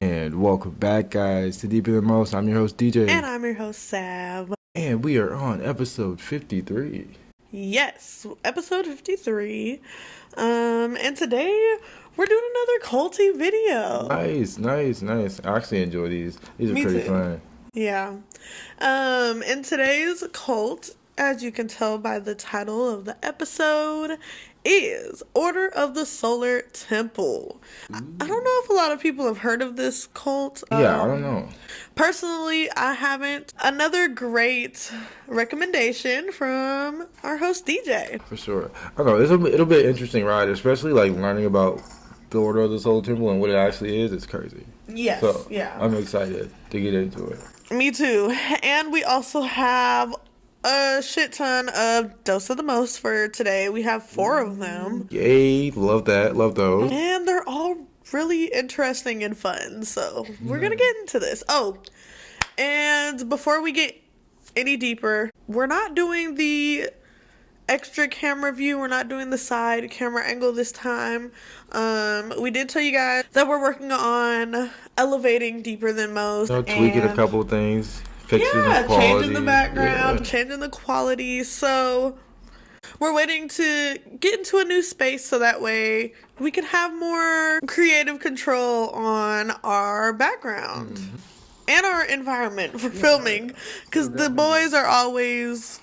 And welcome back, guys, to Deeper Than Most. I'm your host, DJ. And I'm your host, Sav. And we are on episode 53. Yes, episode 53. And today we're doing another culty video. Nice. I actually enjoy these. These are pretty fun. Yeah. And today's cult, as you can tell by the title of the episode, is Order of the Solar Temple. I don't know if a lot of people have heard of this cult. Yeah, I don't know. Personally, I haven't. Another great recommendation from our host, DJ. For sure. I don't know. It'll be an interesting ride, especially like learning about the Order of the Solar Temple and what it actually is. It's crazy. Yes, so, yeah. I'm excited to get into it. Me too. And we also have a shit ton of Dose of the Most for today. We have 4 of them. Yay, love that. Love those. And they're all really interesting and fun. So we're going to get into this. Oh, and before we get any deeper, we're not doing the extra camera view. We're not doing the side camera angle this time. We did tell you guys that we're working on elevating Deeper Than Most. Tweaking a couple of things. Fixing the quality. Changing the background, changing the quality. So we're waiting to get into a new space so that way we can have more creative control on our background and our environment for filming. Because the boys are always,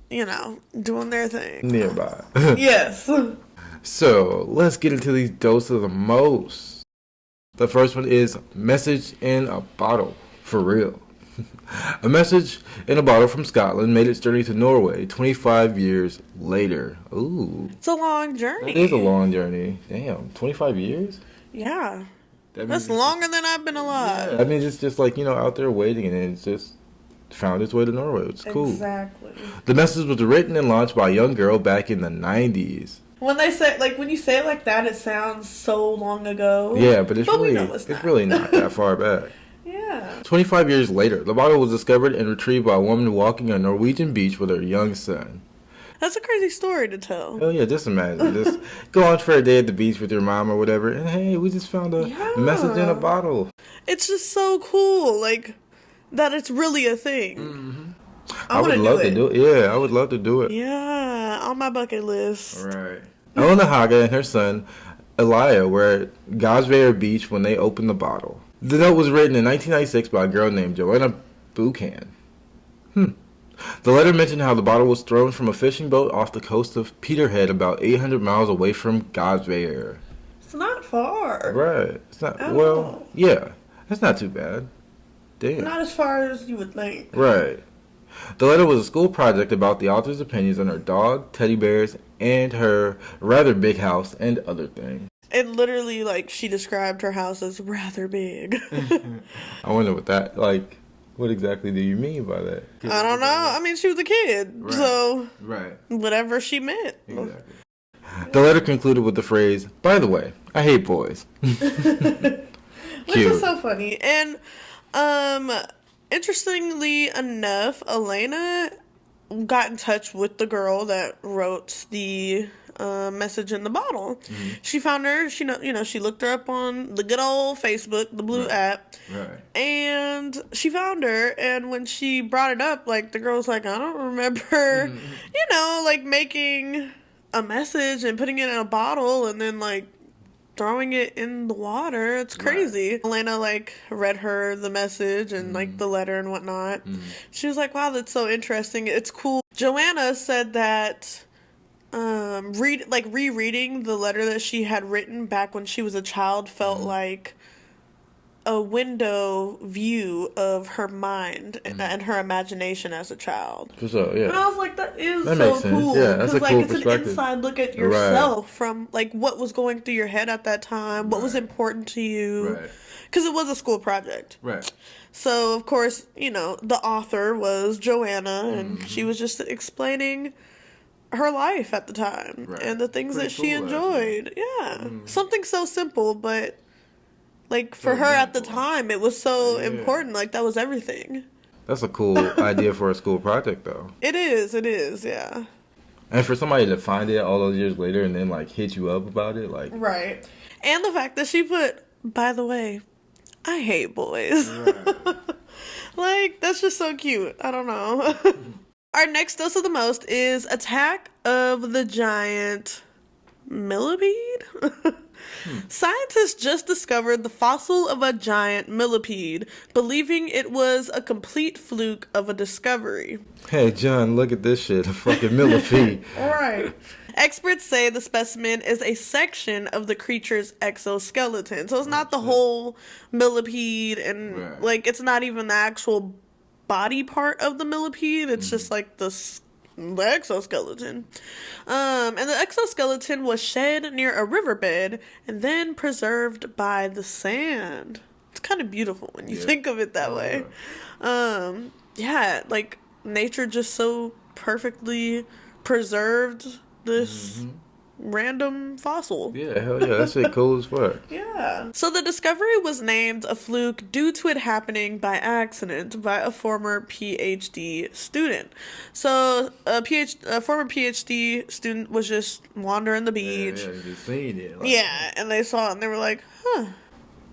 doing their thing. Nearby. Yes. So let's get into these Dose of the Most. The first one is Message in a Bottle. For real. A message in a bottle from Scotland made its journey to Norway 25 years later. Ooh. It's a long journey. It is a long journey. Damn, 25 years? Yeah. That's longer than I've been alive. Yeah. I mean, it's just like, out there waiting, and it's just found its way to Norway. It's cool. Exactly. The message was written and launched by a young girl back in the 90s. When they say, when you say it like that, it sounds so long ago. Yeah, but it's really not that far back. Yeah. 25 years later, the bottle was discovered and retrieved by a woman walking on a Norwegian beach with her young son. That's a crazy story to tell. Oh yeah, just imagine. Just go on for a day at the beach with your mom or whatever, and hey, we just found a message in a bottle. It's just so cool, that it's really a thing. Mm-hmm. I would love to do it. Yeah, I would love to do it. Yeah, on my bucket list. Right. Elena Haga and her son, Elia, were at Gosveir Beach when they opened the bottle. The note was written in 1996 by a girl named Joanna Buchan. The letter mentioned how the bottle was thrown from a fishing boat off the coast of Peterhead about 800 miles away from Gosveir. It's not far. Right. It's not, all. Yeah. That's not too bad. Damn. Not as far as you would think. Right. The letter was a school project about the author's opinions on her dog, teddy bears, and her rather big house and other things. And literally, she described her house as rather big. I wonder what exactly do you mean by that? I don't know. I mean, she was a kid. Right. So, right. Whatever she meant. Exactly. The letter concluded with the phrase, "By the way, I hate boys." Which is so funny. And, interestingly enough, Elena got in touch with the girl that wrote the message in the bottle. Mm-hmm. She found her. She looked her up on the good old Facebook, the blue app. Right. And she found her. And when she brought it up, the girl was like, I don't remember, making a message and putting it in a bottle and then throwing it in the water. It's crazy. Right. Elena read her the message and the letter and whatnot. She was like, wow, that's so interesting. It's cool. Joanna said that rereading the letter that she had written back when she was a child felt like a window view of her mind and her imagination as a child. For sure, yeah. And I was like, that so makes sense. Cool. Yeah, that's a cool it's an inside look at yourself from what was going through your head at that time, what was important to you. Right. Because it was a school project. Right. So, of course, the author was Joanna, and she was just explaining her life at the time and the things that she enjoyed. Actually. Yeah. Something so simple, but for her at the time, it was so important. That was everything. That's a cool idea for a school project, though. It is, yeah. And for somebody to find it all those years later and then hit you up about it, Right. And the fact that she put, by the way, I hate boys. Right. Like, that's just so cute. I don't know. Our next dose of the most is Attack of the Giant Millipede? Scientists just discovered the fossil of a giant millipede, believing it was a complete fluke of a discovery. Hey, John, look at this shit. A fucking millipede. Right. Experts say the specimen is a section of the creature's exoskeleton. So it's not the whole millipede, and Right. like it's not even the actual body part of the millipede. It's just like the exoskeleton. And the exoskeleton was shed near a riverbed and then preserved by the sand. It's kind of beautiful when you think of it that way. Yeah, like nature just so perfectly preserved this random fossil. Yeah, hell yeah. That shit cool as fuck. Yeah. So the discovery was named a fluke due to it happening by accident by a former PhD student. So a former PhD student was just wandering the beach. Yeah, just seen it. Like, Yeah, and they saw it and they were like, huh.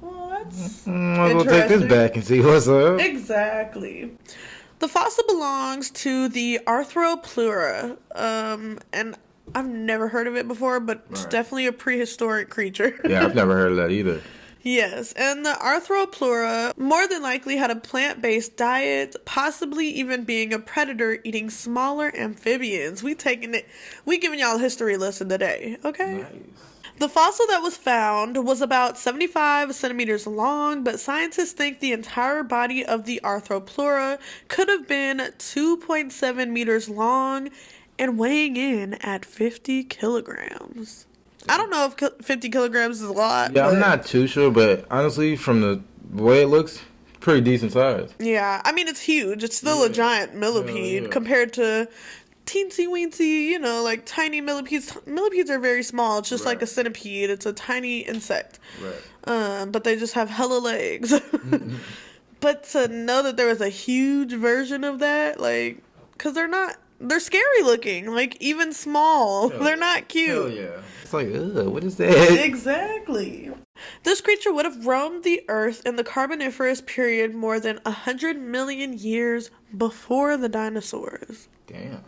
Well, that's I'm gonna take this back and see what's up. Exactly. The fossil belongs to the Arthropleura, and I've never heard of it before, but it's definitely a prehistoric creature. Yeah, I've never heard of that either. Yes, and the Arthropleura more than likely had a plant-based diet, possibly even being a predator eating smaller amphibians. We giving y'all a history lesson today, okay? Nice. The fossil that was found was about 75 centimeters long, but scientists think the entire body of the Arthropleura could have been 2.7 meters long and weighing in at 50 kilograms. I don't know if 50 kilograms is a lot. Yeah, but I'm not too sure, but honestly, from the way it looks, pretty decent size. yeah, I mean, it's huge. It's still a giant millipede compared to teensy weensy, like tiny millipedes. Millipedes are very small. It's just like a centipede. It's a tiny insect. Right. But they just have hella legs. But to know that there was a huge version of that, like, because they're scary looking, like, even small. They're not cute. Hell yeah. It's like, ugh, what is that? Exactly. This creature would have roamed the Earth in the Carboniferous period more than 100 million years before the dinosaurs. Damn.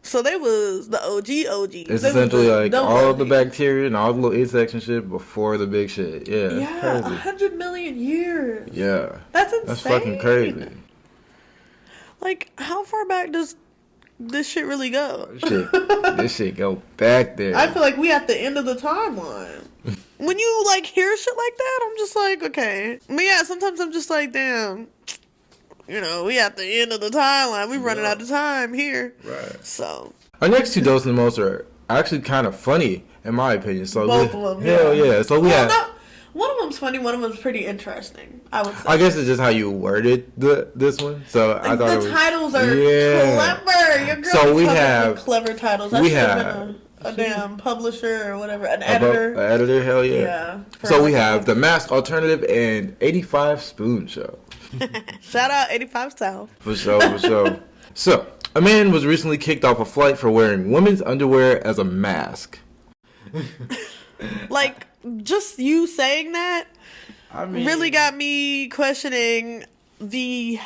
So they was the OGs. It's essentially like all of the bacteria and all the little insects and shit before the big shit. Yeah, Yeah, crazy. 100 million years. Yeah. That's insane. That's fucking crazy. Like, how far back does this shit really go? This shit go back there. I feel like we at the end of the timeline. When you, like, hear shit like that, I'm just like, okay. But yeah, sometimes I'm just like, damn. We at the end of the timeline. We running out of time here. Right. So. Our next two doses of the most are actually kind of funny, in my opinion. So Both of them. Hell yeah. So we have. One of them's funny. One of them's pretty interesting, I would say. I guess it's just how you worded this one. So I thought the titles are clever. Your girl so we have clever titles. I should have been a damn publisher or whatever, an editor. An editor, hell yeah. Yeah. So we have The Masked Alternative and 85 Spoon Show. Shout out 85 South. For sure. So, a man was recently kicked off a flight for wearing women's underwear as a mask. Like, just you saying that really got me questioning the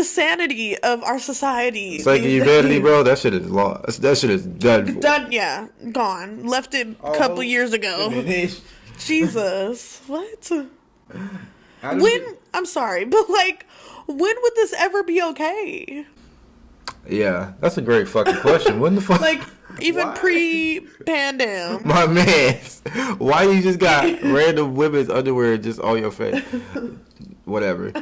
sanity of our society. Psyche-humanity, bro, that shit is lost. That shit is done. Done, yeah. Gone. Left it a couple years ago. Jesus. What? I'm sorry, but like, when would this ever be okay? Yeah, that's a great fucking question. When the fuck? Like, even pre-pandemic. My man, why you just got random women's underwear just on your face? Whatever.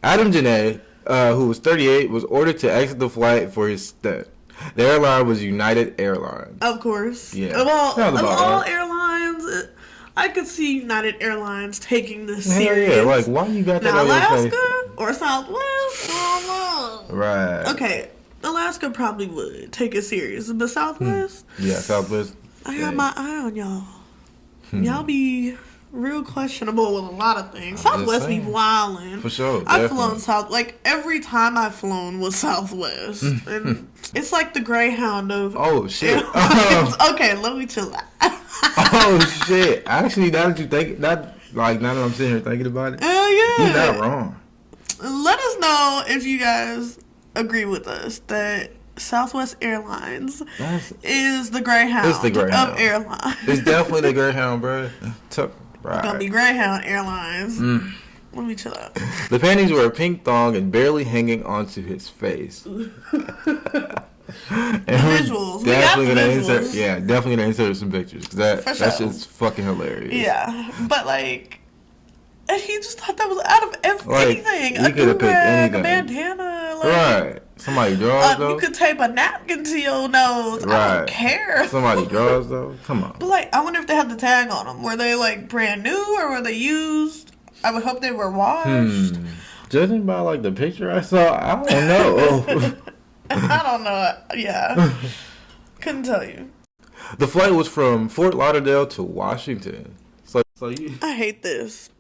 Adam Janae, who was 38, was ordered to exit the flight for his stunt. The airline was United Airlines. Of course. Yeah. Of all airlines, I could see United Airlines taking this serious. Yeah, like, why you got that on your face? Alaska or Southwest? I don't know. Right. Okay, Alaska probably would take it serious, but Southwest? Yeah, Southwest. I got my eye on y'all. Y'all be real questionable with a lot of things. Southwest be wildin'. For sure. I've flown every time I've flown was Southwest. And it's like the Greyhound of... Oh, shit. Okay, let me chill out. Oh, shit. Actually, now that Like, now that I'm sitting here thinking about it, Hell yeah. you're not wrong. Let us know if you guys agree with us that Southwest Airlines is the Greyhound, of airlines. It's definitely the Greyhound, bro. Right. Gonna be Greyhound Airlines. Let me chill out. The panties were a pink thong and barely hanging onto his face. Visuals. Definitely gonna insert. Yeah, definitely gonna insert some pictures because that's just fucking hilarious. Yeah, but like, and he just thought that was out of anything. You could have picked anything. A bandana, like, right? Somebody draws though. You could tape a napkin to your nose. Right. I don't care. Somebody draws though. Come on. But like, I wonder if they had the tag on them. Were they like brand new or were they used? I would hope they were washed. Judging by like the picture I saw, I don't know. I don't know. Yeah. Couldn't tell you. The flight was from Fort Lauderdale to Washington. I hate this.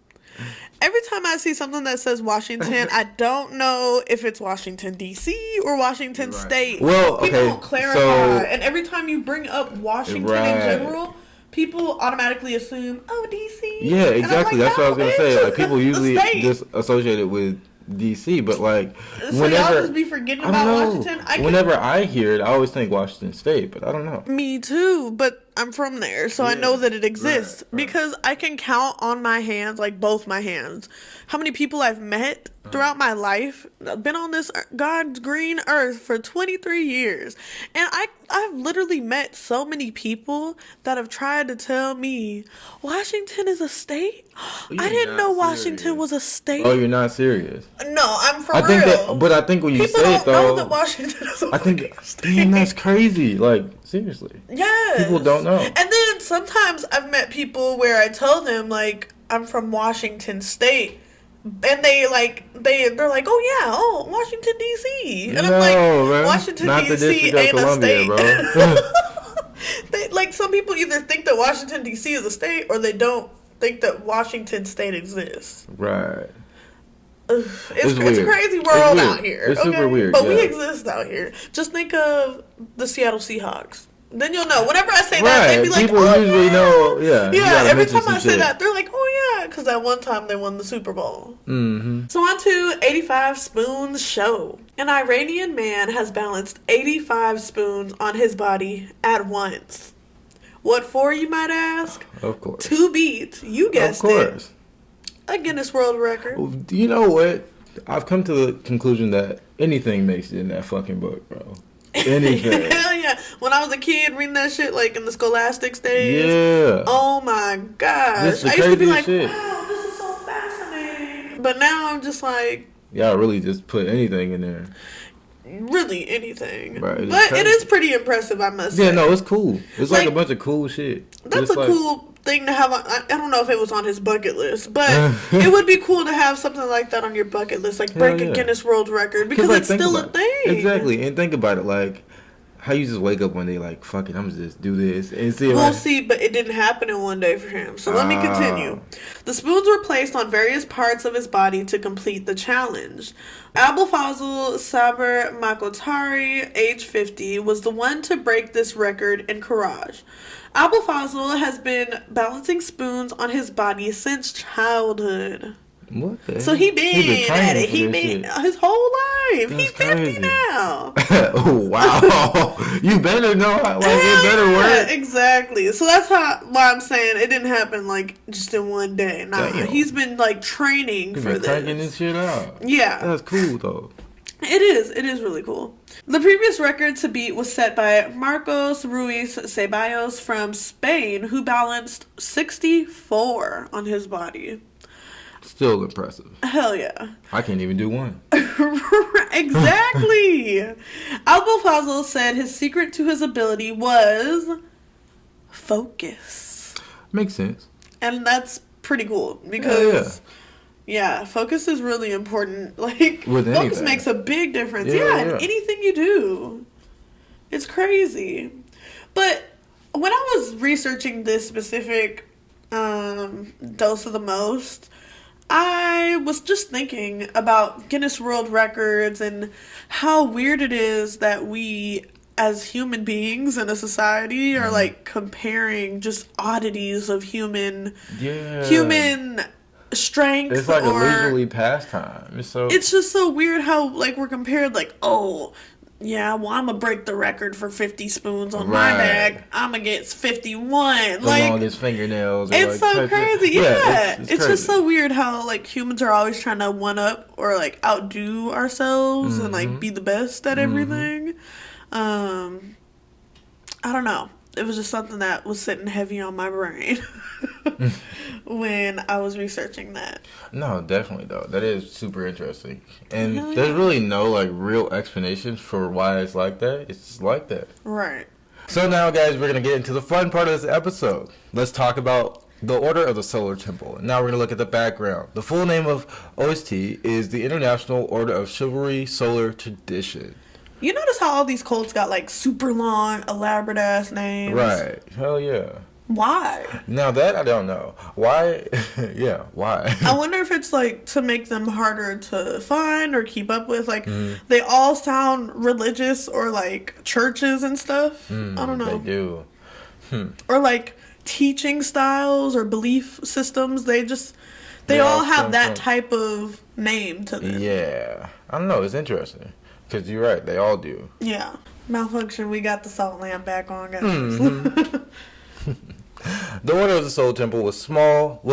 Every time I see something that says Washington, I don't know if it's Washington, D.C. or Washington State. Well, okay. People don't clarify. And every time you bring up Washington in general, people automatically assume, oh, D.C. Yeah, exactly. That's what I was going to say. Like, people usually just associate it with D.C., but like, so y'all just be forgetting about Washington? Whenever I hear it, I always think Washington State, but I don't know. Me too, but I'm from there, so I know that it exists. Right. Because I can count on my hands, like both my hands, how many people I've met throughout my life. I've been on this God's green earth for 23 years. And I've literally met so many people that have tried to tell me, Washington is a state? I didn't know Washington was a state. Oh, you're not serious? No, I'm for real. But I think when you people say it, though, know that Washington is a state. Damn, that's crazy. Like, seriously. Yes. People don't know. And then sometimes I've met people where I tell them, like, I'm from Washington State. And they're like, oh, Washington, D.C. And I'm like, man. Washington, D.C. ain't Columbia, a state. Bro. Like, some people either think that Washington, D.C. is a state, or they don't think that Washington State exists. Right. It's a crazy world out here. It's super weird. But we exist out here. Just think of the Seattle Seahawks. Then you'll know. Whenever I say that, they be like, people usually know. Yeah. Yeah, every time I say that, they're like, oh, yeah. Because that one time they won the Super Bowl. Mm-hmm. So on to 85 Spoons Show. An Iranian man has balanced 85 spoons on his body at once. What for, you might ask? Of course. To beat, you guessed it, a Guinness World Record. You know what? I've come to the conclusion that anything makes it in that fucking book, bro. Anything. Hell yeah. When I was a kid reading that shit, like in the Scholastics days. Yeah. Oh my gosh. I used to be like, wow, this is so fascinating. But now I'm just like, y'all really just put anything in there. Really anything. Right, but it is pretty impressive, I must say. Yeah, no, it's cool. It's like a bunch of cool shit. That's a cool thing to have on. I don't know if it was on his bucket list, but it would be cool to have something like that on your bucket list, like break a Guinness World Record, because it's still a thing. Exactly. And think about it, like how you just wake up one day like, fuck it, I'm gonna just do this and see. We'll see, but it didn't happen in one day for him. So let me continue. The spoons were placed on various parts of his body to complete the challenge. Abulfazl Saber Makotari, age 50, was the one to break this record in Karaj. Abulfazl has been balancing spoons on his body since childhood. What the So he been at it. He been his whole life. He's 50 now. Oh, wow. You better know how, like, it better work. Exactly. So that's why I'm saying it didn't happen, like, just in one day. Nah, he's been, like, training for this. Cranking this shit out. Yeah. That's cool, though. It is. It is really cool. The previous record to beat was set by Marcos Ruiz Ceballos from Spain, who balanced 64 on his body. Still impressive. Hell yeah. I can't even do one. Exactly. Abulfazl said his secret to his ability was focus. Makes sense. And that's pretty cool because yeah, focus is really important. Like, focus makes a big difference. Yeah, in anything you do. It's crazy. But when I was researching this specific dose of the most, I was just thinking about Guinness World Records and how weird it is that we as human beings in a society are like comparing just oddities of human strength. It's like or a leisurely pastime. It's just so weird how like we're compared like, oh yeah, well I'm gonna break the record for 50 spoons on my back. I'm gonna get 51. The like longest fingernails. It's like so crazy. Yeah, it's crazy. just so weird how like humans are always trying to one up or like outdo ourselves and like be the best at everything. I don't know. It was just something that was sitting heavy on my brain when I was researching that. No, definitely though. That is super interesting. And there's really no like real explanation for why it's like that. It's just like that. Right. So now guys, we're going to get into the fun part of this episode. Let's talk about the Order of the Solar Temple. Now we're going to look at the background. The full name of OST is the International Order of Chivalry Solar Tradition. You notice how all these cults got like super long, elaborate ass names? Right. Hell yeah. Why? Now that I don't know. Why? Yeah, why? I wonder if it's like to make them harder to find or keep up with. Like they all sound religious or like churches and stuff. I don't know. They do. Or like teaching styles or belief systems. They all have that type of name to them. Yeah. I don't know. It's interesting. Because you're right. They all do. Yeah. Malfunction. We got the salt lamp back on, guys. The Order of the Soul Temple was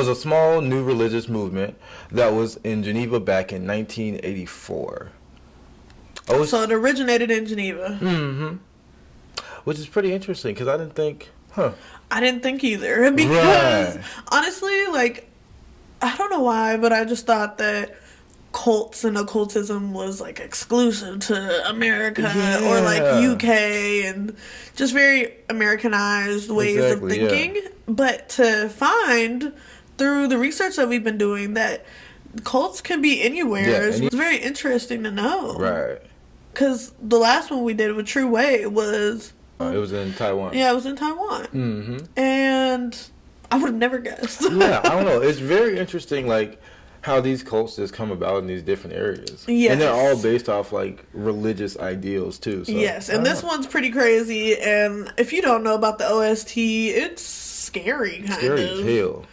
a small new religious movement that was in Geneva back in 1984. So it originated in Geneva. Which is pretty interesting because I didn't think, I didn't think either because honestly, like, I don't know why, but I just thought that cults and occultism was like exclusive to America or like UK and just very Americanized ways of thinking. But to find through the research that we've been doing that cults can be anywhere is very interesting to know. Right. Because the last one we did with True Way was... it was in Taiwan. Yeah, it was in Taiwan. And I would have never guessed. Yeah, I don't know. It's very interesting, like, how these cults just come about in these different areas. Yes. And they're all based off, like, religious ideals, too. So, yes, and this one's pretty crazy. And if you don't know about the OST, it's scary, kind of. Scary as hell.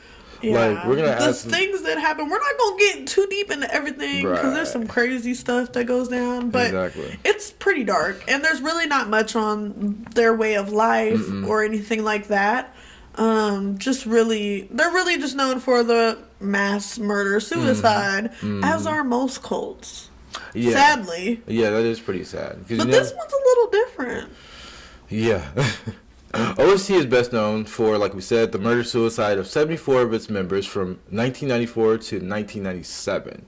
Yeah. Like, we're going to ask... things that happen, we're not going to get too deep into everything because there's some crazy stuff that goes down. But it's pretty dark. And there's really not much on their way of life or anything like that. They're really just known for the mass murder suicide, as are most cults. Yeah. Sadly. Yeah, that is pretty sad. But this one's a little different. Yeah. OST is best known for, like we said, the murder-suicide of 74 of its members from 1994 to 1997.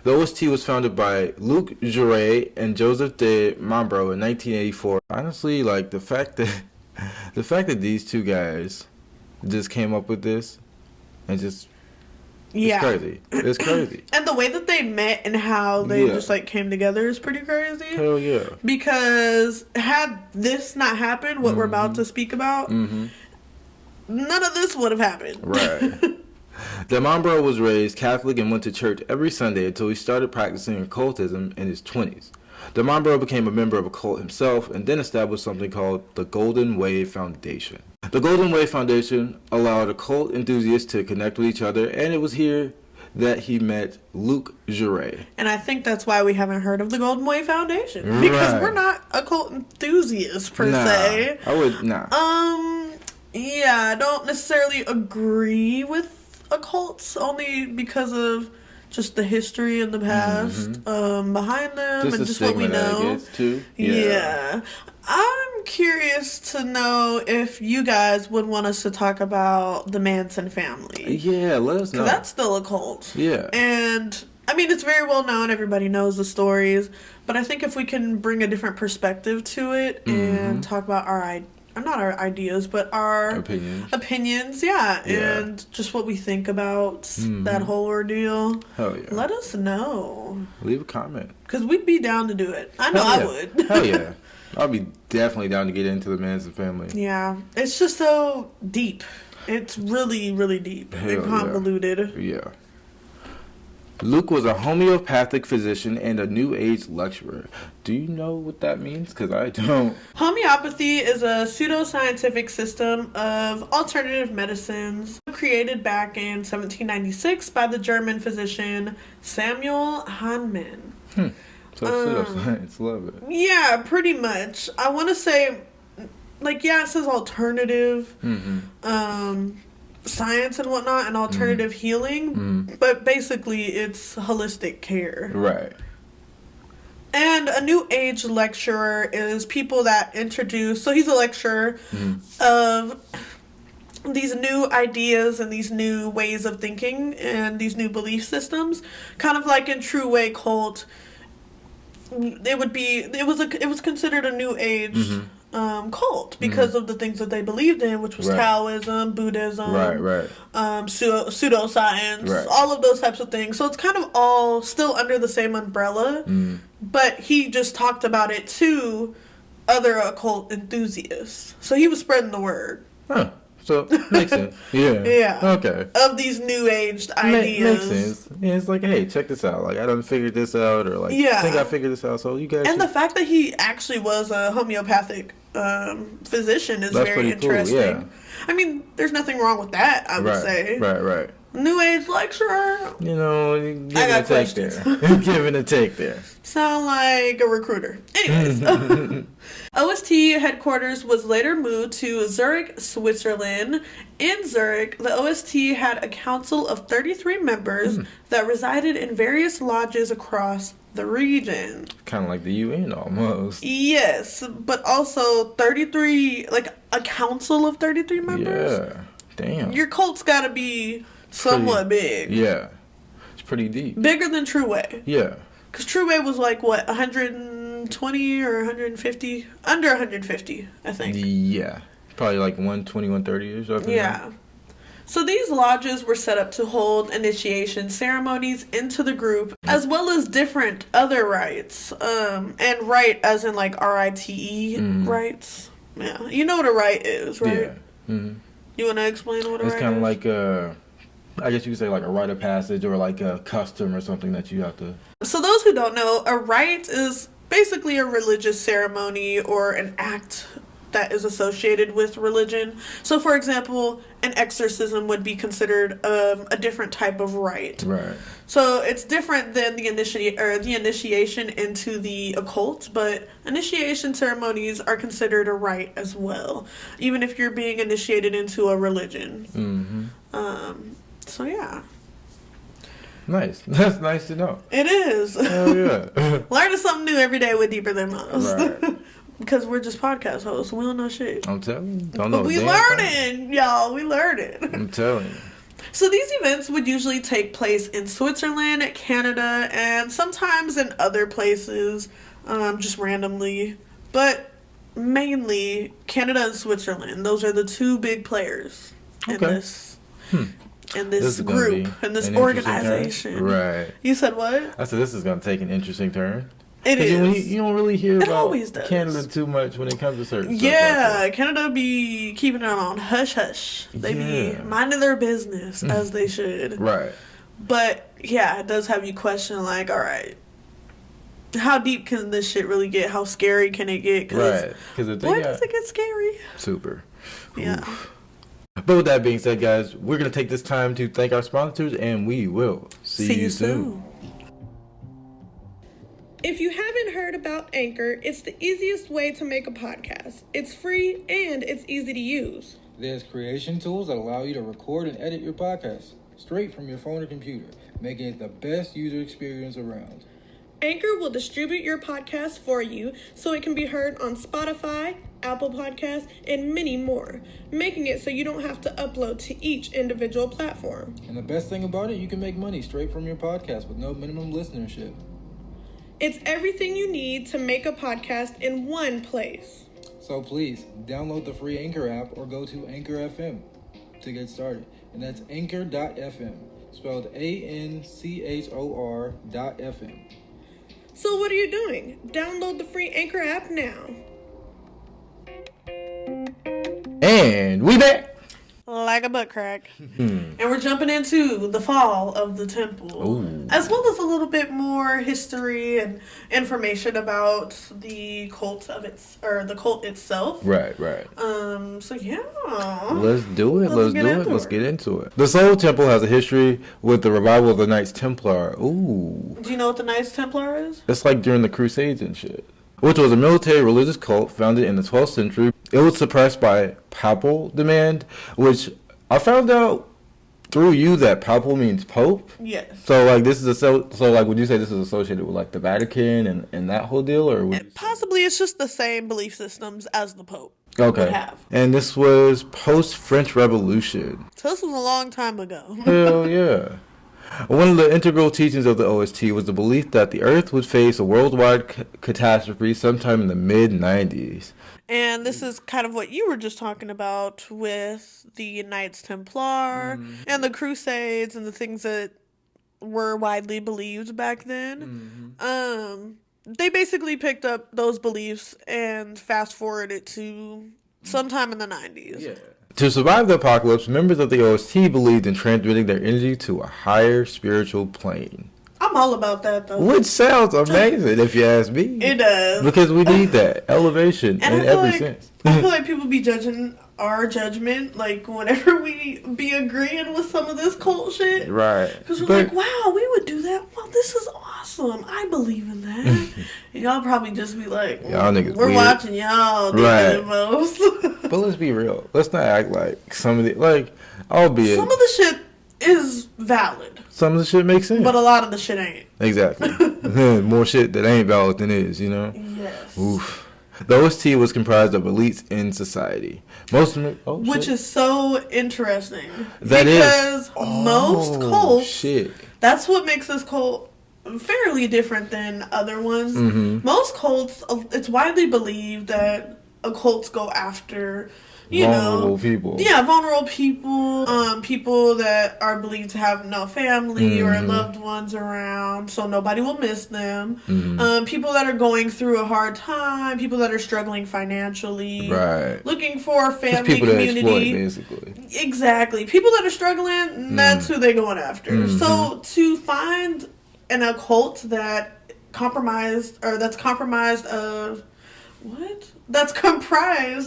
The OST was founded by Luc Jouret and Joseph de Mambro in 1984. Honestly, like, the fact that these two guys just came up with this and just... It's crazy. It's crazy. And the way that they met and how they just, like, came together is pretty crazy. Hell yeah. Because had this not happened, what we're about to speak about, none of this would have happened. Right. De Mambro was raised Catholic and went to church every Sunday until he started practicing occultism in his 20s. De Mambro became a member of a cult himself and then established something called the Golden Wave Foundation. The Golden Wave Foundation allowed occult enthusiasts to connect with each other, and it was here that he met Luc Jouret. And I think that's why we haven't heard of the Golden Wave Foundation. Because we're not occult enthusiasts, per se. Yeah, I don't necessarily agree with occults, only because of just the history and the past behind them and just what we know. Yeah. I'm curious to know if you guys would want us to talk about the Manson family. Yeah, let us know. Because that's still a cult. Yeah. And, I mean, it's very well known. Everybody knows the stories. But I think if we can bring a different perspective to it and talk about not our ideas, but our opinions, and just what we think about that whole ordeal. Hell yeah. Let us know. Leave a comment. Because we'd be down to do it. I know I would. Hell yeah. I'll be definitely down to get into the Manson family. Yeah. It's just so deep. It's really, really deep and convoluted. Yeah. Luke was a homeopathic physician and a New Age lecturer. Do you know what that means? Because I don't. Homeopathy is a pseudoscientific system of alternative medicines created back in 1796 by the German physician Samuel Hahnemann. So pseudoscience, love it. Yeah, pretty much. I want to say, like, yeah, it says alternative. Science and whatnot and alternative healing, but basically it's holistic care. Right. And a New Age lecturer is people that introduce, so he's a lecturer of these new ideas and these new ways of thinking and these new belief systems, kind of like in True Way cult. It was considered a New Age cult because of the things that they believed in, which was Taoism, Buddhism, pseudoscience, all of those types of things. So it's kind of all still under the same umbrella, but he just talked about it to other occult enthusiasts. So he was spreading the word. Huh. So, makes sense. Yeah. Yeah. Okay. Of these new aged ideas. Makes sense. Yeah, it's like, hey, check this out. Like, I done figured this out, or like, I think I figured this out, so you guys. And the fact that he actually was a homeopathic physician is very interesting. Cool, yeah. I mean, there's nothing wrong with that, I would say. Right. New Age lecturer. You know, give I it got a take there. Giving a take there. Sound like a recruiter. Anyways. OST headquarters was later moved to Zurich, Switzerland. In Zurich, the OST had a council of 33 members that resided in various lodges across the region. Kind of like the UN almost. Yes, but also 33, like a council of 33 members? Yeah, damn. Your cult's gotta be somewhat big. Yeah, it's pretty deep. Bigger than True Way. Yeah. Because True Way was like, what, 120 or 150? Under 150, I think. Yeah. Probably like 120, 130 or something. Yeah. So these lodges were set up to hold initiation ceremonies into the group, as well as different other rites. And rite as in like RITE rites. Yeah. You know what a rite is, right? Yeah. You want to explain what a rite is? It's kind of like I guess you could say like a rite of passage or like a custom or something that you have to. So those who don't know, a rite is basically a religious ceremony or an act that is associated with religion. So for example, an exorcism would be considered a different type of rite. Right. So it's different than the initiation into the occult, but initiation ceremonies are considered a rite as well, even if you're being initiated into a religion. So yeah. Nice. That's nice to know. It is. Oh yeah. Learning something new every day with Deeper Than Most. Right. Because we're just podcast hosts. We don't know shit. I'm telling you. Don't know. We learning, y'all. We learning. I'm telling you. So these events would usually take place in Switzerland, Canada, and sometimes in other places, just randomly. But mainly Canada and Switzerland. Those are the two big players in this. In this group, in this organization. Right. You said what? I said this is going to take an interesting turn. It is. You don't really hear about does. Canada too much when it comes to certain stuff. Yeah, like that. Canada be keeping it on hush hush. They be minding their business as they should. Right. But yeah, it does have you question like, all right, how deep can this shit really get? How scary can it get? Right. Boy, does it get scary. Super. Yeah. Oof. But with that being said, guys, we're going to take this time to thank our sponsors, and we will see you soon. If you haven't heard about Anchor, it's the easiest way to make a podcast. It's free and it's easy to use. There's creation tools that allow you to record and edit your podcast straight from your phone or computer, making it the best user experience around. Anchor will distribute your podcast for you so it can be heard on Spotify, Apple Podcasts, and many more, making it so you don't have to upload to each individual platform. And the best thing about it, you can make money straight from your podcast with no minimum listenership. It's everything you need to make a podcast in one place. So please, download the free Anchor app or go to Anchor FM to get started. And that's anchor.fm, spelled ANCHOR.FM. So what are you doing? Download the free Anchor app now. And we back. like a butt crack. And we're jumping into the fall of the temple. Ooh. As well as a little bit more history and information about the cult itself. Right. So yeah. Let's do it. Let's get into it. The Soul Temple has a history with the revival of the Knights Templar. Ooh. Do you know what the Knights Templar is? It's like during the Crusades and shit. Which was a military religious cult founded in the 12th century. It was suppressed by papal demand, which I found out through you that papal means pope. Yes. So like this is would you say this is associated with like the Vatican and that whole deal, or possibly it's just the same belief systems as the Pope. Okay. Would have. And this was post French Revolution. So this was a long time ago. Hell yeah. One of the integral teachings of the OST was the belief that the Earth would face a worldwide catastrophe sometime in the mid-90s. And this is kind of what you were just talking about with the Knights Templar and the Crusades and the things that were widely believed back then. They basically picked up those beliefs and fast-forwarded to sometime in the 90s. Yeah. To survive the apocalypse, members of the OST believed in transmitting their energy to a higher spiritual plane. I'm all about that, though. Which sounds amazing, if you ask me. It does. Because we need that elevation in every sense. I feel like people be judging our judgment, like, whenever we be agreeing with some of this cult shit. Right. Because we're like, wow, we would do that. Well, this is awesome. I believe in that. And y'all probably just be like, y'all niggas we're weird. watching y'all do the most. But let's be real. Let's not act like some of the, like, albeit. Some of the shit is valid. Some of the shit makes sense. But a lot of the shit ain't. Exactly. More shit that ain't valid than is, you know? Yes. Oof. The OST was comprised of elites in society. Which is so interesting. Because most cults, shit. That's what makes this cult fairly different than other ones. Most cults, it's widely believed that occults go after vulnerable people. Yeah, vulnerable people. People that are believed to have no family or loved ones around, so nobody will miss them. People that are going through a hard time. People that are struggling financially. Right. Looking for family, people community. That exploit, basically. Exactly. People that are struggling, that's who they're going after. So to find an occult that's comprised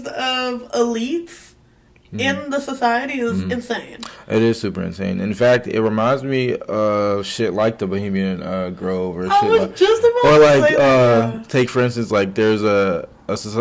of elites in the society is insane. It is super insane. In fact, it reminds me of shit like the Bohemian Grove or I was just about to say that. Take for instance, like there's a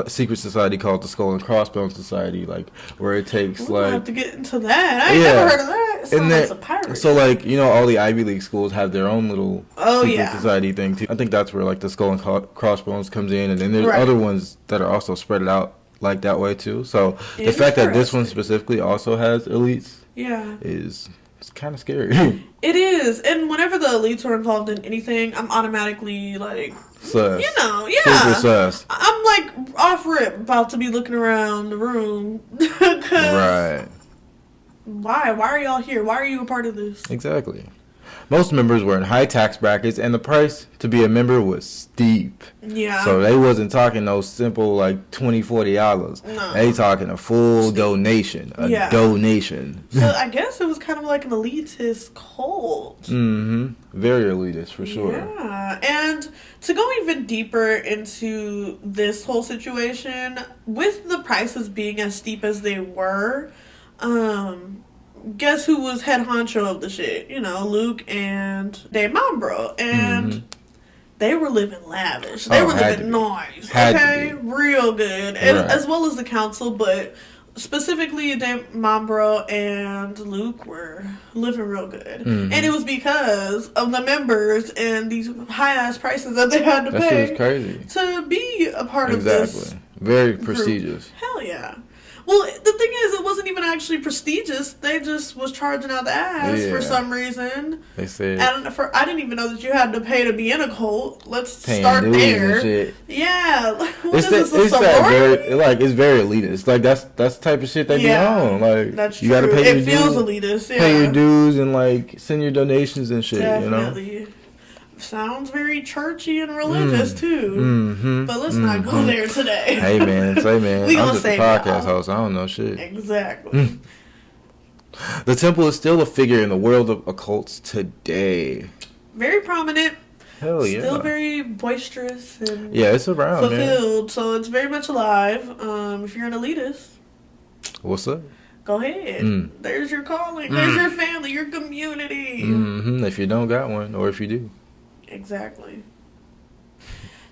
secret society called the Skull and Crossbones Society, like where it takes We'll like have to get into that. I ain't never heard of that. It sounds like some pirates. So like all the Ivy League schools have their own little secret society thing too. I think that's where like the Skull and Crossbones comes in, and then there's other ones that are also spread out like that way too. So the fact that this one specifically also has elites, is kind of scary. It is, and whenever the elites are involved in anything, I'm automatically like, sus. Super sus. I'm like off rip, about to be looking around the room. Right. Why? Why are y'all here? Why are you a part of this? Exactly. Most members were in high tax brackets, and the price to be a member was steep. Yeah. So they wasn't talking no simple like $20, $40. No. They talking a full donation. A donation. So I guess it was kind of like an elitist cult. Very elitist for sure. Yeah. And to go even deeper into this whole situation, with the prices being as steep as they were, guess who was head honcho of the shit? Luke and Dave Mambro. And they were living lavish. They were living nice. Okay? Real good. And as well as the council, but specifically Dave Mambro and Luke were living real good. And it was because of the members and these high-ass prices that they had to pay. That shit is crazy. To be a part of this. Very prestigious. Group. Hell yeah. Well, the thing is, it wasn't even actually prestigious. They just was charging out the ass for some reason. They said. And I didn't even know that you had to pay to be in a cult. Let's start there. And shit. Yeah. What is this, a sorority? It's very elitist. Like, that's the type of shit they be on. Like, that's you gotta true. pay your It feels dues, elitist, pay your dues and, like, send your donations and shit, Definitely. Sounds very churchy and religious too. But let's not go there today. Hey man. We I'm gonna just a save podcast host. I don't know shit. Exactly. The temple is still a figure in the world of occults today. Very prominent. Hell yeah. Still very boisterous and Yeah, it's around, fulfilled. So it's very much alive. If you're an elitist, what's up? go ahead. There's your calling. There's your family, your community. If you don't got one, or if you do. Exactly.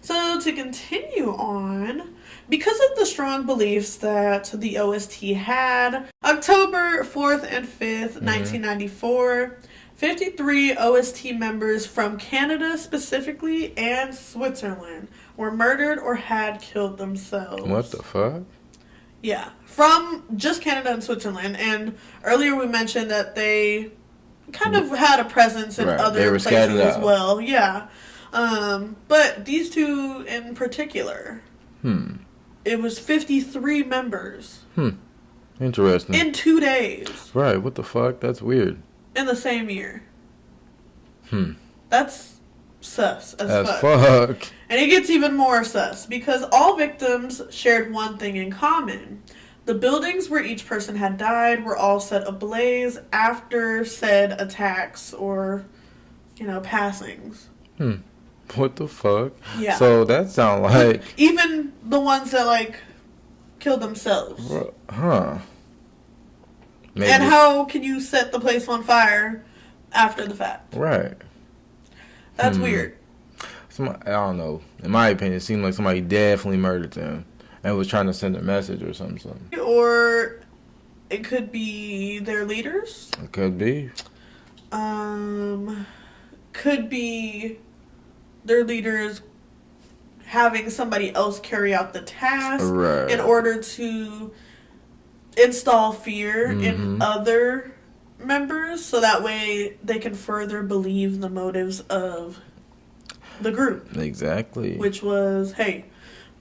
So to continue on, because of the strong beliefs that the OST had, October 4th and 5th, 1994, 53 OST members from Canada specifically and Switzerland were murdered or had killed themselves. What the fuck? Yeah, from just Canada and Switzerland. And earlier we mentioned that they kind of had a presence in other places as well. Yeah. But these two in particular, it was 53 members. Interesting. In 2 days. Right, what the fuck? That's weird. In the same year. That's sus as fuck. fuck. And it gets even more sus because all victims shared one thing in common. The buildings where each person had died were all set ablaze after said attacks or, passings. What the fuck? Yeah. So that sound like... Even the ones that, killed themselves. Huh. Maybe. And how can you set the place on fire after the fact? Right. That's weird. I don't know. In my opinion, it seemed like somebody definitely murdered them and was trying to send a message or something. Or it could be their leaders. It could be. Could be their leaders having somebody else carry out the task in order to install fear in other members so that way they can further believe the motives of the group. Exactly. Which was, hey,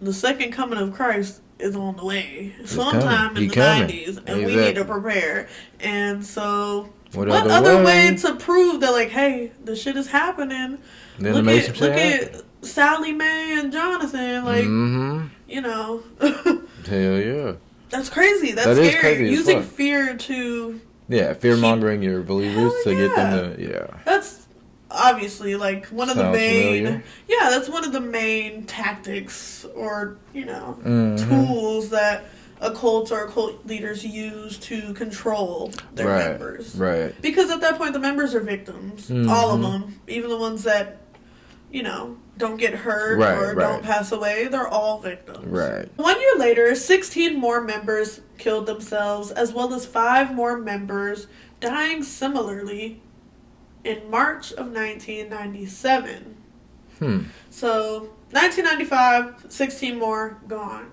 the second coming of Christ is on the way sometime in the 90s and we need to prepare. And so what other way to prove that, hey, the shit is happening? Look at Sally Mae and Jonathan, Hell yeah. That's crazy. That's scary. Crazy using fear to... Yeah, fear-mongering your believers to get them to... Yeah. That's obviously, one of the main... Familiar. Yeah, that's one of the main tactics or, tools that occults or occult leaders use to control their members. Right. Because at that point, the members are victims. All of them. Even the ones that, don't get hurt or don't pass away. They're all victims. Right. 1 year later, 16 more members killed themselves, as well as 5 more members dying similarly in March of 1997. So, 1995, 16 more gone.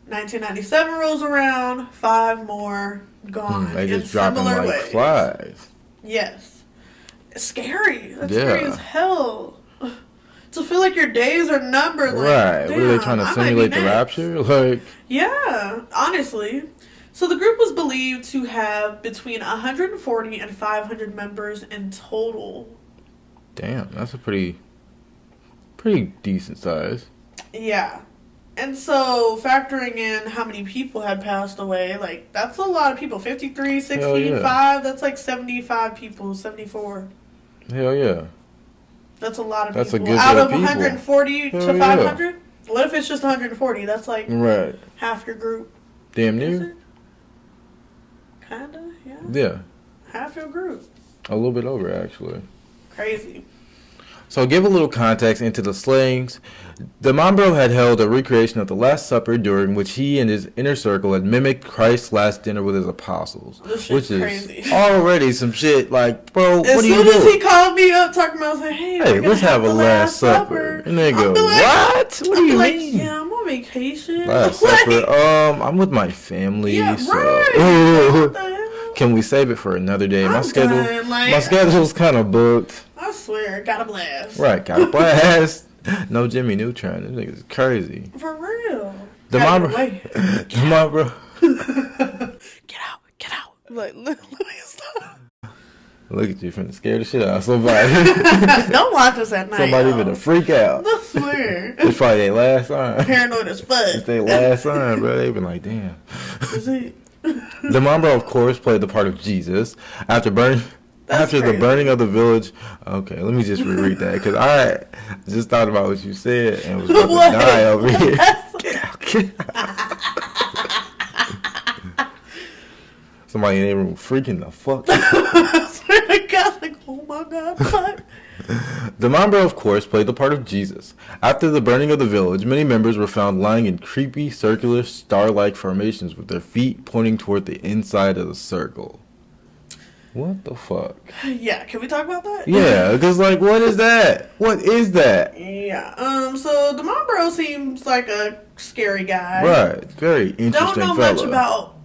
1997 rolls around, 5 more gone. They just drop them like flies. Yes. It's scary. That's scary as hell. To feel like your days are numbered. Right. What are they trying to simulate the rapture? Yeah, honestly. So the group was believed to have between 140 and 500 members in total. Damn, that's a pretty decent size. Yeah. And so factoring in how many people had passed away, that's a lot of people. 53, 16, 5, that's 75 people, 74. Hell yeah. That's a lot of people. That's a good out of 140 to 500? What if it's just 140? That's half your group. Damn near. Kinda, yeah. Yeah. Half your group. A little bit over, actually. Crazy. So give a little context into the slayings. The Mambro had held a recreation of the Last Supper during which he and his inner circle had mimicked Christ's last dinner with his apostles. Which is crazy. Already some shit bro, what do you do? As soon as he called me up talking about, hey, let's have a Last Supper. And they go, what? What do you mean? Yeah, I'm on vacation. Last Supper, I'm with my family. Yeah, so. right. Can we save it for another day? My schedule's kind of booked. I swear, got a blast. Right, got a blast. No Jimmy Neutron. This nigga's crazy. For real. The Mambro. Get out. Let me stop. Look at you, finna scare the shit out of somebody. Don't watch us at night. Somebody finna freak out. I swear. It's probably their last sign. Paranoid as fuck. It's their last sign, bro. They been like, damn. Is it? The Mambro, of course, played the part of Jesus after That's the crazy. burning of the village. Okay, let me just reread that because I just thought about what you said and was about What? to die over here. Somebody in their room freaking the fuck out. I swear to God, like, oh my God, fuck. The Mambro, of course, played the part of Jesus. After the burning of the village, many members were found lying in creepy, circular, star-like formations with their feet pointing toward the inside of the circle. What the fuck? Yeah, can we talk about that? Yeah, because, like, what is that? What is that? Yeah. So the Mambro seems like a scary guy. Right. Very interesting Don't know fella. much about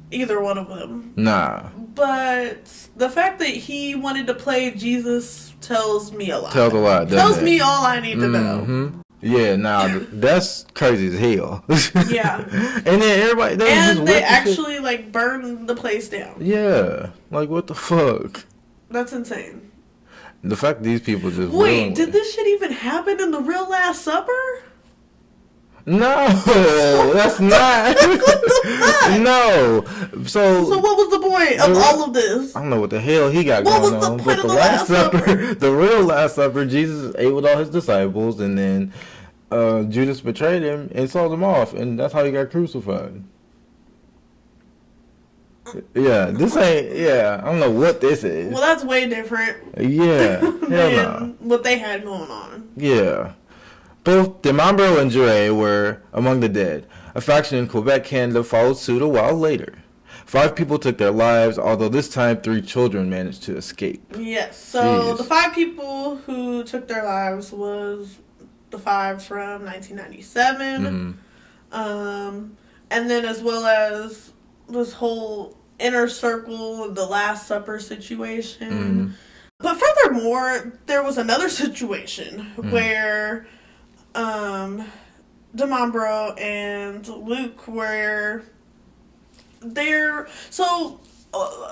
either one of them. Nah. But the fact that he wanted to play Jesus tells me a lot. Tells a lot, doesn't Tells it? me all I need to know. Mm-hmm. Yeah, nah, that's crazy as hell. Yeah. And then everybody... They just And they whip the shit. actually, like, burned the place down. Yeah. Like, what the fuck? That's insane. The fact these people just... Wait, willingly- did this shit even happen in the real Last Supper? No, that's not. No. So what was the point of all of this? I don't know what the hell he got What going was the on. point But of the the Last Last Supper, the real Last Supper, Jesus ate with all his disciples, and then Judas betrayed him and sold him off, and that's how he got crucified. Yeah, this ain't. Yeah, I don't know what this is. Well, that's way different Yeah, hell than no. what they had going on. Yeah. Both the Mambro and Jure were among the dead. A faction in Quebec, Canada followed suit a while later. 5 people took their lives, although this time 3 children managed to escape. Yes, so Jeez. the 5 people who took their lives was the 5 from 1997. Mhm. And then as well as this whole inner circle, the Last Supper situation. Mhm. But furthermore, there was another situation where DeMambro and Luke were there. So,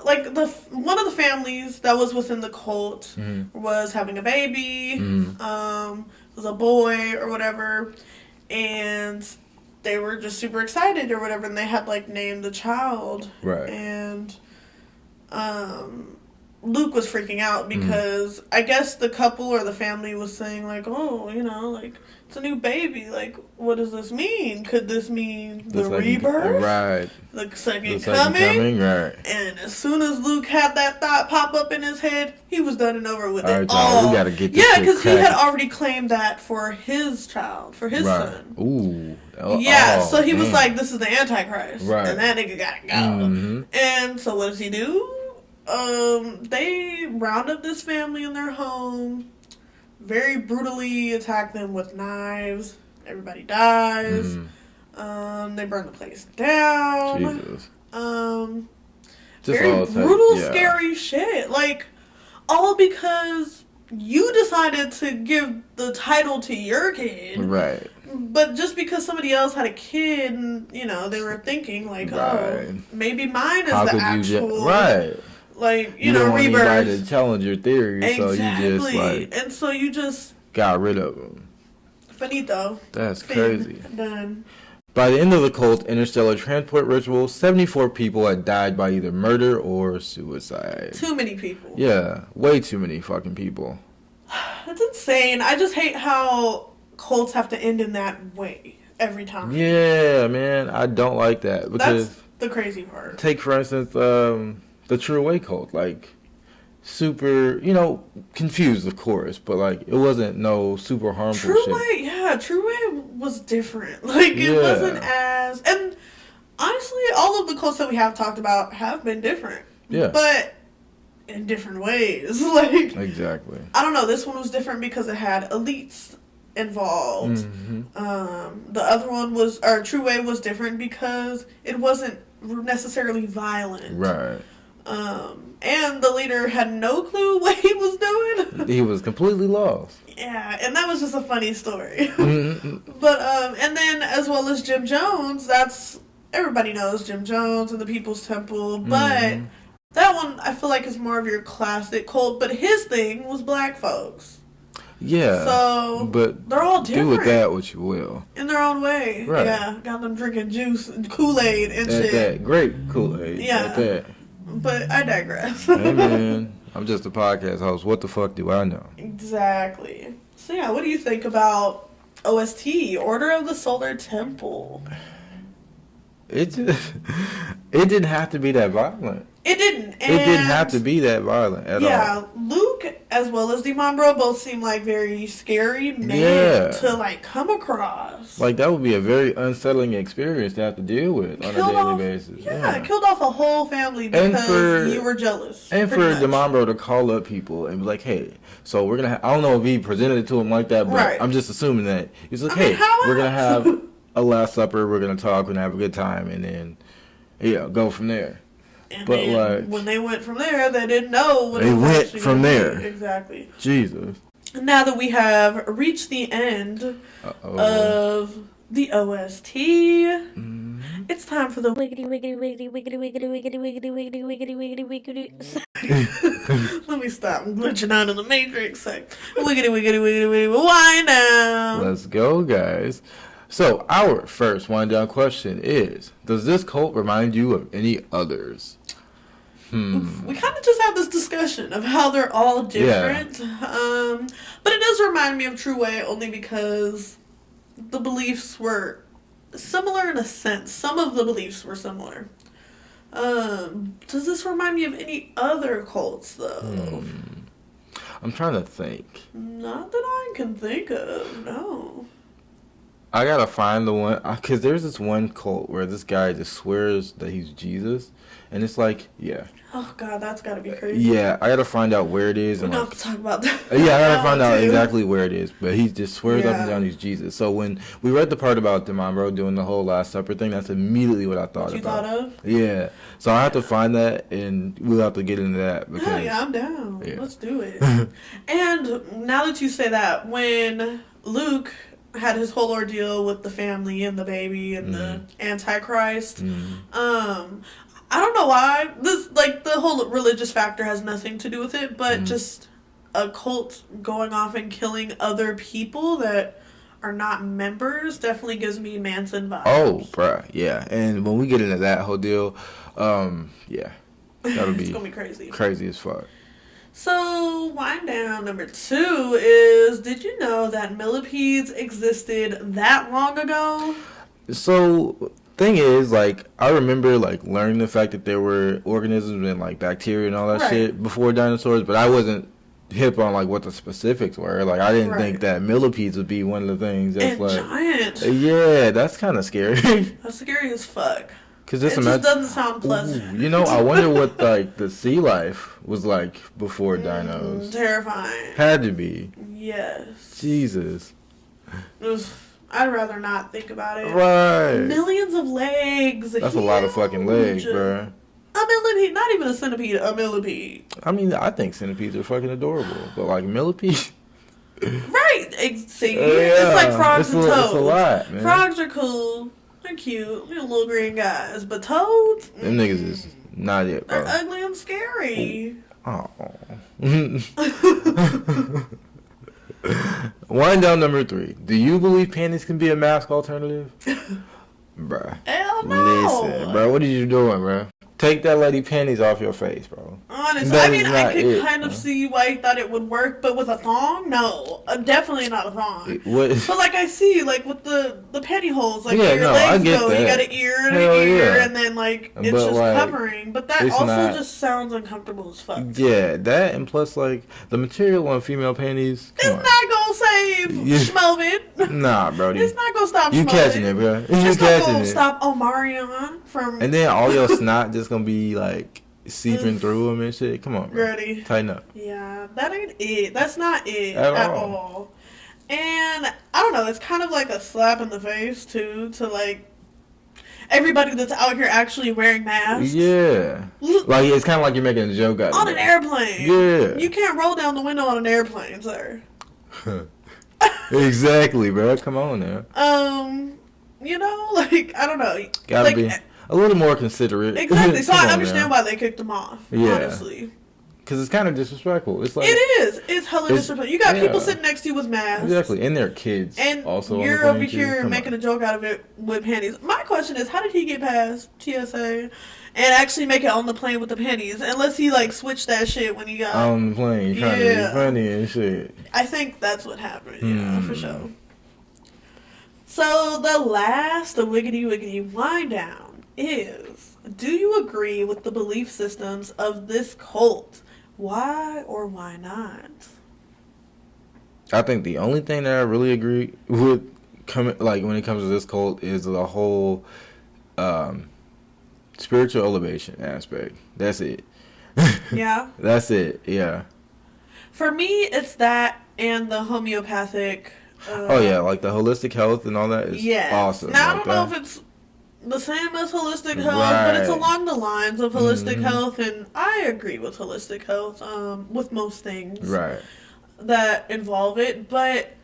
like, one of the families that was within the cult was having a baby. It was a boy or whatever. And they were just super excited or whatever. And they had, like, named the child. Right. And Luke was freaking out because I guess the couple or the family was saying, like, oh, you know, like, it's a new baby. Like, what does this mean? Could this mean the rebirth? Right. The second The second coming, right. And as soon as Luke had that thought pop up in his head, he was done and over with All it. right, y'all, we gotta get this yeah, shit because he had cracking. already claimed that for his child, for his Right. son. Ooh. Oh, Yeah, oh, so he was damn. like, this is the Antichrist. Right. And that nigga gotta go. Mhm. And so what does he do? They round up this family in their home, very brutally attack them with knives. Everybody dies. They burn the place down. Jesus. Just Very all type- brutal, yeah. scary shit. Like, all because you decided to give the title to your kid. Right. But just because somebody else had a kid, and, you know, they were thinking, like, Right. oh, maybe mine is How the could actual, you right. like, you don't know, want anybody rebirth. to challenge your theory, so Exactly. you just, like, And so you just, got rid of them. finito. That's Fin. crazy. Done. By the end of the cult interstellar transport ritual, 74 people had died by either murder or suicide. Too many people. Yeah, way too many fucking people. That's insane. I just hate how cults have to end in that way every time. Yeah, man, I don't like that because That's the crazy part. take for instance the True Way cult, like super, you know, confused of course, but like it wasn't no super harmful True shit. Way, yeah, True Way was different. Like, it Yeah. wasn't as, and honestly, all of the cults that we have talked about have been different. Yeah. But in different ways. Like, Exactly. I don't know, this one was different because it had elites involved. The other one was, or True Way was different because it wasn't necessarily violent. Right. And the leader had no clue what he was doing. He was completely lost. Yeah, and that was just a funny story. But, and then as well as Jim Jones, that's, everybody knows Jim Jones and the People's Temple, but that one I feel like is more of your classic cult, but his thing was black folks. Yeah. So, but they're all different. Do with that what you will. In their own way. Right. Yeah. Got them drinking juice and Kool-Aid and At shit. that. Great Kool-Aid. Yeah. At that. But I digress. Hey, man. I'm just a podcast host. What the fuck do I know? Exactly. So, yeah, what do you think about OST, Order of the Solar Temple? It didn't have to be that violent. It didn't. It didn't have to be that violent at all. Yeah, Luke as well as Dimambro both seem like very scary men to like come across. Like that would be a very unsettling experience to have to deal with on a daily basis. Yeah, killed off a whole family because you were jealous. And for Dimambro to call up people and be like, "Hey, so we're gonna." I don't know if he presented it to him like that, but I'm just assuming that he's like, "Hey, we're gonna have a Last Supper. We're gonna talk. We're gonna have a good time, and then go from there." And but then like, when they went from there, they didn't know what they went from there. Exactly. Jesus. Now that we have reached the end of the OST, it's time for the wiggity wiggity wiggity wiggity wiggity wiggity wiggity wiggity wiggity wiggity wiggity. Let me stop. I'm glitching out of the Matrix. Wiggity wiggity wiggity wiggity wind down. Let's go, guys. So, our first wind down question is, does this cult remind you of any others? We kind of just had this discussion of how they're all different. Yeah. But it does remind me of True Way only because the beliefs were similar in a sense. Some of the beliefs were similar. Does this remind me of any other cults, though? I'm trying to think. Not that I can think of, no. I gotta find the one, because there's this one cult where this guy just swears that he's Jesus, and it's like, Oh, God, that's gotta be crazy. Yeah, I gotta find out where it is. We don't have to talk about that. Yeah, I gotta find out exactly where it is, but he just swears up and down he's Jesus. So when we read the part about Dimambro doing the whole Last Supper thing, that's immediately what I thought about. What you thought of? Yeah. So I have to find that, and we'll have to get into that. Because, oh, yeah, I'm down. Yeah. Let's do it. And now that you say that, when Luke had his whole ordeal with the family and the baby and the Antichrist, I don't know why. This, like, the whole religious factor has nothing to do with it, but just a cult going off and killing other people that are not members definitely gives me Manson vibes. Oh, bruh, yeah. And when we get into that whole deal, that'll be it's gonna be crazy. Crazy as fuck. So, wind down number 2 is, did you know that millipedes existed that long ago? So, thing is, like, I remember, like, learning the fact that there were organisms and, like, bacteria and all that shit before dinosaurs, but I wasn't hip on, like, what the specifics were. Like, I didn't think that millipedes would be one of the things that's, like... giant. Yeah, that's kind of scary. That's scary as fuck. Cause just doesn't sound pleasant. You know, I wonder what, like, the sea life was like before dinos. Terrifying. Had to be. Yes. Jesus. I'd rather not think about it. Right. Millions of legs. That's a lot of fucking legs, bro. A millipede, not even a centipede, a millipede. I mean, I think centipedes are fucking adorable, but like millipedes. Right. See, it's like frogs and toads. It's a lot, man. Frogs are cool. They're cute. They're little green guys. But toads? Them niggas is not yet, bro. They're ugly and scary. Oh. Wind down number 3. Do you believe panties can be a mask alternative? Bruh. Hell no. Listen, bro, what are you doing, bro? Take that lady panties off your face, bro. Honestly, I mean, I could kind of see why you thought it would work, but with a thong, no, definitely not a thong. But like I see, like with the pantyhose, like where your legs go, you got an ear and an ear, and then like it's just like, covering. But that also just sounds uncomfortable as fuck. Yeah, that and plus like the material on female panties. It's not gonna save Schmelvin. Nah, bro. It's not gonna stop. You catching it, bro? It's not gonna stop Omarion from. And then all your snot just gonna be like seeping through them and shit. Come on, bro. Ready? Tighten up. Yeah, that ain't it. That's not it at all. And I don't know. It's kind of like a slap in the face too to like everybody that's out here actually wearing masks. Yeah, like it's kind of like you're making a joke out of it. On an airplane. Yeah, you can't roll down the window on an airplane, sir. Exactly, bro. Come on now. You know, like I don't know. Gotta be a little more considerate. Exactly. So I understand why they kicked him off. Yeah. Honestly. because it's kind of disrespectful. It's like it is. It's hella disrespectful. You got people sitting next to you with masks. Exactly, and they're kids. And also you're over here making a joke out of it with panties. My question is, how did he get past TSA and actually make it on the plane with the panties? Unless he like switched that shit when he got on the plane, trying to be funny and shit. I think that's what happened. Yeah, for sure. So the wiggity wind down is: do you agree with the belief systems of this cult? Why or why not? I think the only thing that I really agree with, when it comes to this cult, is the whole spiritual elevation aspect. That's it. Yeah. That's it. Yeah. For me, it's that and the homeopathic. Like the holistic health and all that is awesome. Now, like I don't know if it's the same as holistic health, but it's along the lines of holistic health, and I agree with holistic health with most things that involve it, but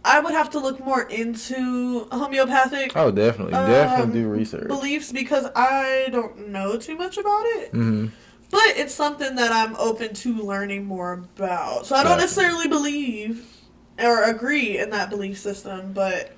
I would have to look more into homeopathic. Oh, definitely do research. Beliefs, because I don't know too much about it. Mm-hmm. But it's something that I'm open to learning more about. So I don't necessarily believe or agree in that belief system, but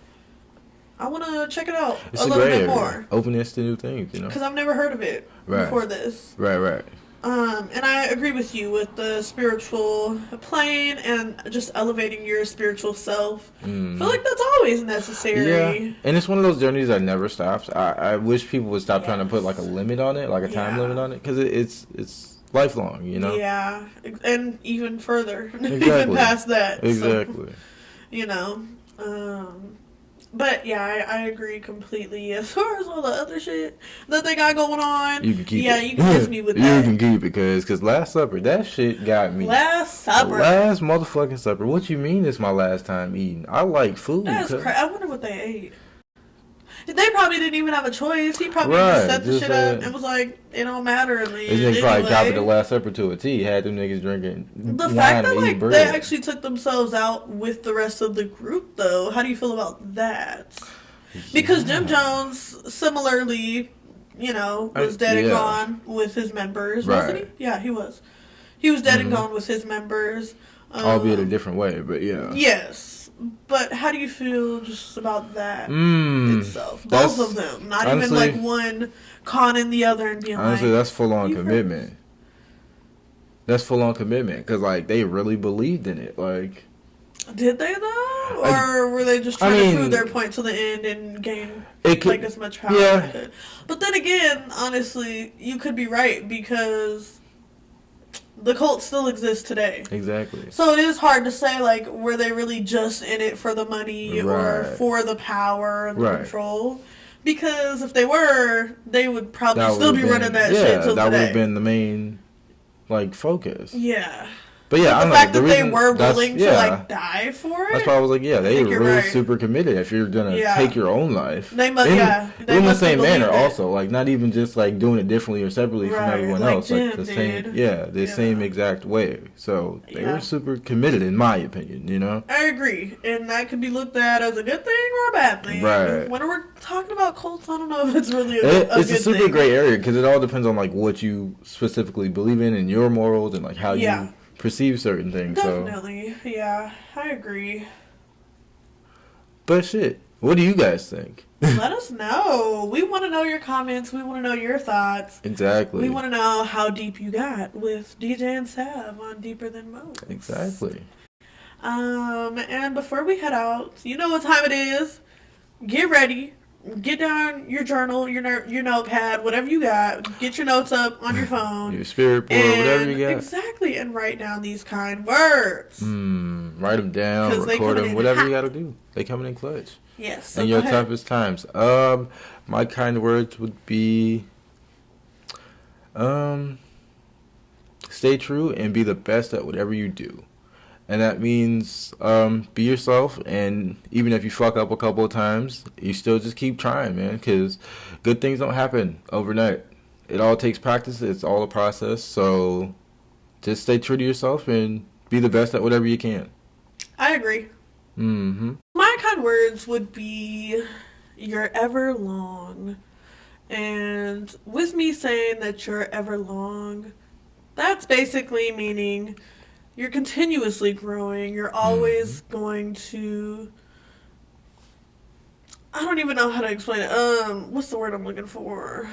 I want to check it out a little bit more. Openness to new things, you know? Because I've never heard of it before this. Right. And I agree with you with the spiritual plane and just elevating your spiritual self. I feel like that's always necessary. Yeah, and it's one of those journeys that never stops. I wish people would stop trying to put like a limit on it, like a time limit on it, because it's lifelong, you know? Yeah, and even further, even past that. Exactly. So, you know, but yeah, I agree completely. As far as all the other shit that they got going on, you can keep it. Yeah, you can kiss me with that. You can keep it, because Last Supper, that shit got me. Last Supper. Last motherfucking supper. What you mean it's my last time eating? I like food. That's crazy. I wonder what they ate. They probably didn't even have a choice. He probably just set the shit up and was like, it don't matter. This nigga probably copied the Last Supper to a T. Had them niggas drinking the wine fact that and like bread. they actually took themselves out with the rest of the group, though. How do you feel about that? Because Jim Jones, similarly, you know, was dead and gone with his members, wasn't he? Yeah, he was. He was dead and gone with his members. Albeit a different way, but yeah. Yes. But how do you feel just about that itself? Both of them. Not honestly, even like one conning the other and being honestly, that's full-on commitment. That's full-on commitment. Because, like, they really believed in it. Like, did they, though? Or were they just trying to prove their point to the end and gain, like, as much power as they could? But then again, honestly, you could be right, because the cult still exists today. Exactly. So it is hard to say, like, were they really just in it for the money or for the power and the control? Because if they were, they would probably still be running that shit till today. That would have been the main, like, focus. Yeah. But yeah, the fact that they were willing to like die for it. That's why I was like, they were really super committed. If you're gonna take your own life, they must. They in the same manner. Also, like not even just like doing it differently or separately from everyone else. Jim like the same, same exact way. So they were super committed, in my opinion. You know. I agree, and that could be looked at as a good thing or a bad thing. Right. When we're talking about cults, I don't know if it's really a good thing. It's a super gray area because it all depends on like what you specifically believe in and your morals and like how you perceive certain things. Definitely. Yeah, I agree. But shit, what do you guys think? Let us know. We want to know your comments. We want to know your thoughts. Exactly. We want to know how deep you got with DJ and Sav on Deeper Than Most. Exactly. And before we head out, you know what time it is. Get ready. Get down your journal, your notepad, whatever you got. Get your notes up on your phone. Your spirit board, whatever you got. Exactly, and write down these kind words. Write them down, record them, whatever you got to do. They coming in clutch. Yes. So and your toughest times. My kind words would be, stay true and be the best at whatever you do. And that means be yourself, and even if you fuck up a couple of times, you still just keep trying, man, because good things don't happen overnight. It all takes practice. It's all a process. So just stay true to yourself and be the best at whatever you can. I agree. Mm-hmm. My kind words would be, you're ever long. And with me saying that you're ever long, That's basically meaning you're continuously growing. You're always going to... I don't even know how to explain it. What's the word I'm looking for?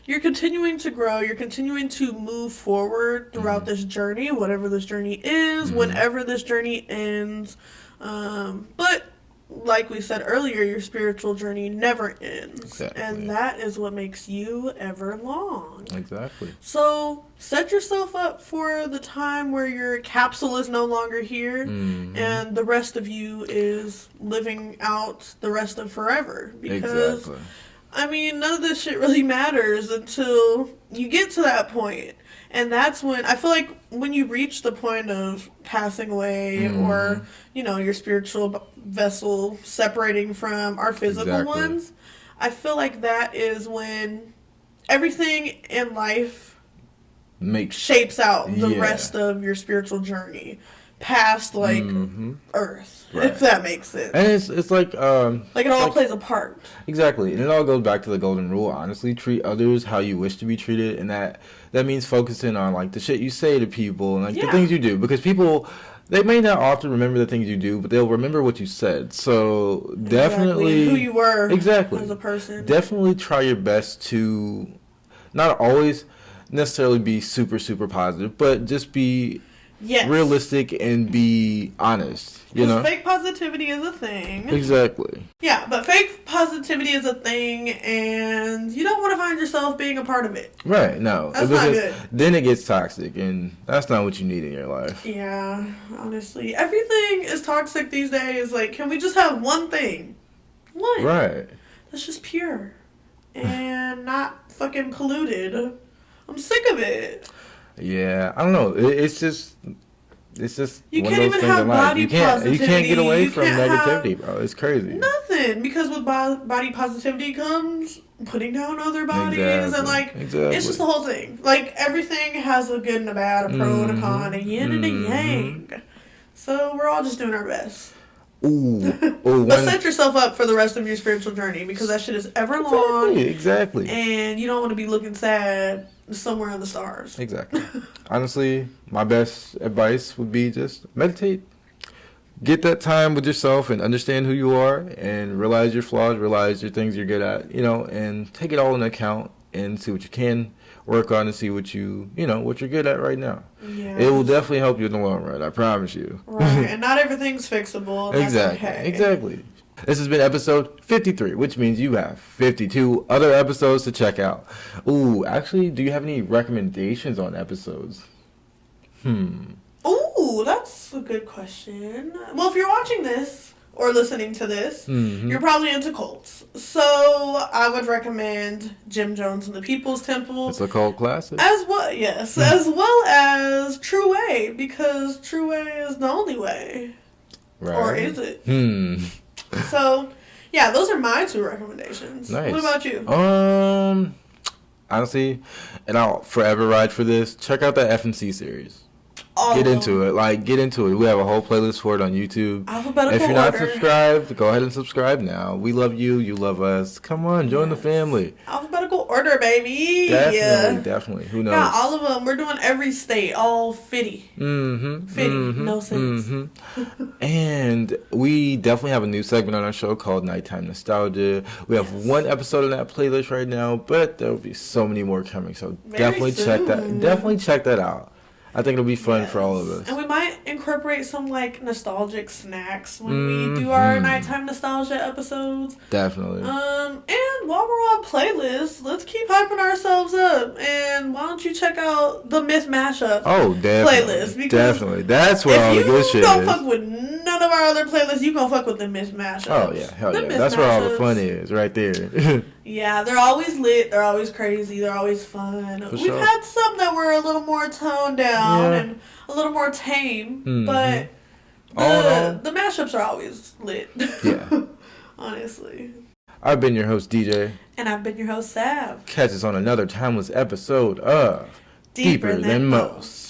You're continuing to grow. You're continuing to move forward throughout this journey, whatever this journey is, whenever this journey ends. But like we said earlier, your spiritual journey never ends. Exactly. And that is what makes you ever long. Exactly. So set yourself up for the time where your capsule is no longer here and the rest of you is living out the rest of forever. Because, Exactly. I mean, none of this shit really matters until you get to that point. And that's when, I feel like when you reach the point of passing away or, you know, your spiritual vessel separating from our physical ones, I feel like that is when everything in life shapes out the rest of your spiritual journey past, like, Earth, if that makes sense. And it's like... it all plays a part. Exactly. And it all goes back to the golden rule. Honestly, treat others how you wish to be treated. And that means focusing on, like, the shit you say to people and, like, the things you do. Because people... They may not often remember the things you do, but they'll remember what you said. So definitely... Who you were as a person. Definitely try your best to not always necessarily be super, super positive, but just be realistic and be honest, you know? Fake positivity is a thing. Exactly. Yeah, but fake positivity is a thing, and you don't want to find yourself being a part of it. Right, no. That's not good. Then it gets toxic, and that's not what you need in your life. Yeah, honestly. Everything is toxic these days. Like, can we just have one thing? One. Right. That's just pure. And not fucking polluted. I'm sick of it. Yeah, I don't know. It's just you one can't of those even things have in life. body positivity. You can't get away from can't negativity, bro. It's crazy. Nothing, because with body positivity comes putting down other bodies and like it's just the whole thing. Like everything has a good and a bad, a pro and a con, a yin and a yang. So we're all just doing our best. But set yourself up for the rest of your spiritual journey because that shit is ever long. Exactly. And you don't want to be looking sad somewhere in the stars. Exactly. Honestly, my best advice would be just meditate. Get that time with yourself and understand who you are and realize your flaws, realize your things you're good at, you know, and take it all into account and see what you can work on and see what what you're good at right now. Yeah. It will definitely help you in the long run, I promise you. Right, and not everything's fixable. Exactly. This has been episode 53, which means you have 52 other episodes to check out. Actually, do you have any recommendations on episodes? That's a good question. Well, if you're watching this or listening to this, you're probably into cults. So I would recommend Jim Jones and the People's Temple. It's a cult classic. As well as True Way, because True Way is the only way. Right. Or is it? So, yeah, those are my two recommendations. Nice. What about you? Honestly, and I'll forever ride for this. Check out that FNC series. Get into it. We have a whole playlist for it on YouTube. Alphabetical If you're not order. subscribed, go ahead and subscribe now. We love you. You love us. Come on, join the family. Alphabetical order, baby. Definitely. Who knows? Yeah, all of them. We're doing every state. All 50. 50. No sense. And we definitely have a new segment on our show called Nighttime Nostalgia. We have one episode in that playlist right now, but there will be so many more coming. So definitely check that out. I think it'll be fun for all of us. And we might incorporate some like nostalgic snacks when we do our nighttime nostalgia episodes. Definitely. And while we're on playlists, let's keep hyping ourselves up. And why don't you check out the Myth Mashup playlist? Definitely. That's where all the good shit is. If you don't fuck with none of our other playlists, you gonna fuck with the Myth Mashup. Oh yeah, hell yeah. That's where all the fun is, right there. Yeah, they're always lit, they're always crazy, they're always fun. We've had some that were a little more toned down and a little more tame, but the mashups are always lit. Yeah. Honestly. I've been your host, DJ. And I've been your host, Sav. Catch us on another timeless episode of Deeper Than Most.